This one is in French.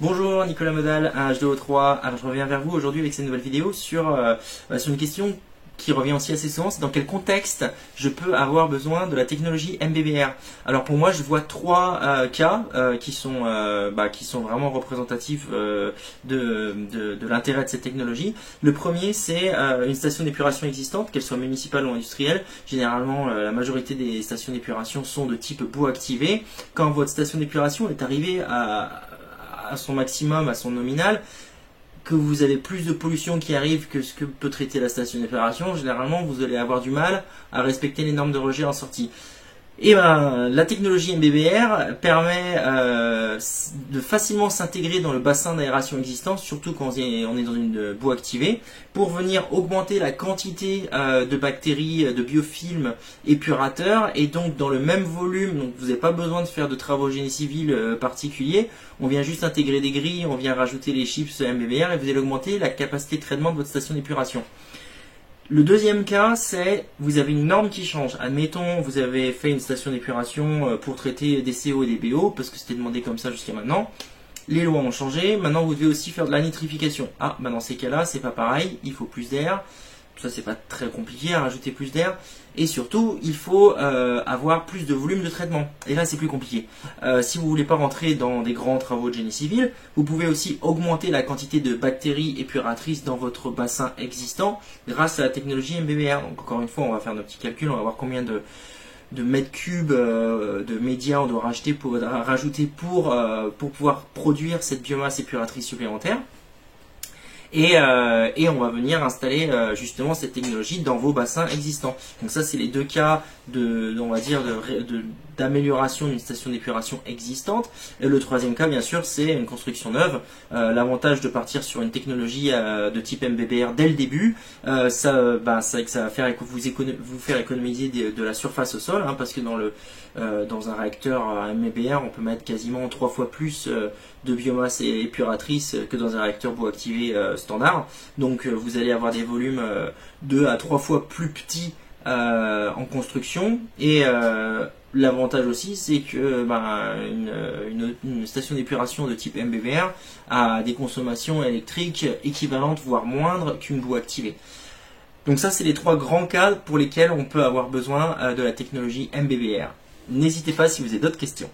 Bonjour, Nicolas Modal, un H2O3. Alors je reviens vers vous aujourd'hui avec cette nouvelle vidéo sur une question qui revient aussi assez souvent, c'est dans quel contexte je peux avoir besoin de la technologie MBBR. Alors pour moi, je vois trois cas qui sont vraiment représentatifs de l'intérêt de cette technologie. Le premier, c'est une station d'épuration existante, qu'elle soit municipale ou industrielle. Généralement, la majorité des stations d'épuration sont de type bout activé. Quand votre station d'épuration est arrivée à son maximum, à son nominal, que vous avez plus de pollution qui arrive que ce que peut traiter la station d'épuration, généralement vous allez avoir du mal à respecter les normes de rejet en sortie. Et la technologie MBBR permet de facilement s'intégrer dans le bassin d'aération existant, surtout quand on est dans une boue activée, pour venir augmenter la quantité de bactéries, de biofilms épurateurs, et donc dans le même volume, donc vous n'avez pas besoin de faire de travaux génie civil particuliers, on vient juste intégrer des grilles, on vient rajouter les chips MBBR et vous allez augmenter la capacité de traitement de votre station d'épuration. Le deuxième cas, c'est vous avez une norme qui change. Admettons, vous avez fait une station d'épuration pour traiter des CO et des BO, parce que c'était demandé comme ça jusqu'à maintenant. Les lois ont changé, maintenant vous devez aussi faire de la nitrification. Ah, bah dans ces cas-là, c'est pas pareil, il faut plus d'air. Ça, c'est pas très compliqué à rajouter plus d'air. Et surtout, il faut avoir plus de volume de traitement. Et là, c'est plus compliqué. Si vous voulez pas rentrer dans des grands travaux de génie civil, vous pouvez aussi augmenter la quantité de bactéries épuratrices dans votre bassin existant grâce à la technologie MBBR. Donc, encore une fois, on va faire nos petits calculs, on va voir combien de mètres cubes de médias on doit rajouter pour pouvoir produire cette biomasse épuratrice supplémentaire. Et on va venir installer justement cette technologie dans vos bassins existants. Donc ça, c'est les deux cas d'amélioration d'une station d'épuration existante. Et le troisième cas, bien sûr, c'est une construction neuve. L'avantage de partir sur une technologie de type MBBR dès le début, c'est que ça va vous faire économiser de la surface au sol, hein, parce que dans un réacteur MBBR, on peut mettre quasiment 3 fois plus de biomasse épuratrice que dans un réacteur bout activé standard. Donc vous allez avoir des volumes 2 à 3 fois plus petits en construction. Et l'avantage aussi, c'est que une station d'épuration de type MBBR a des consommations électriques équivalentes, voire moindres qu'une boue activée. Donc ça, c'est les trois grands cas pour lesquels on peut avoir besoin de la technologie MBBR. N'hésitez pas si vous avez d'autres questions.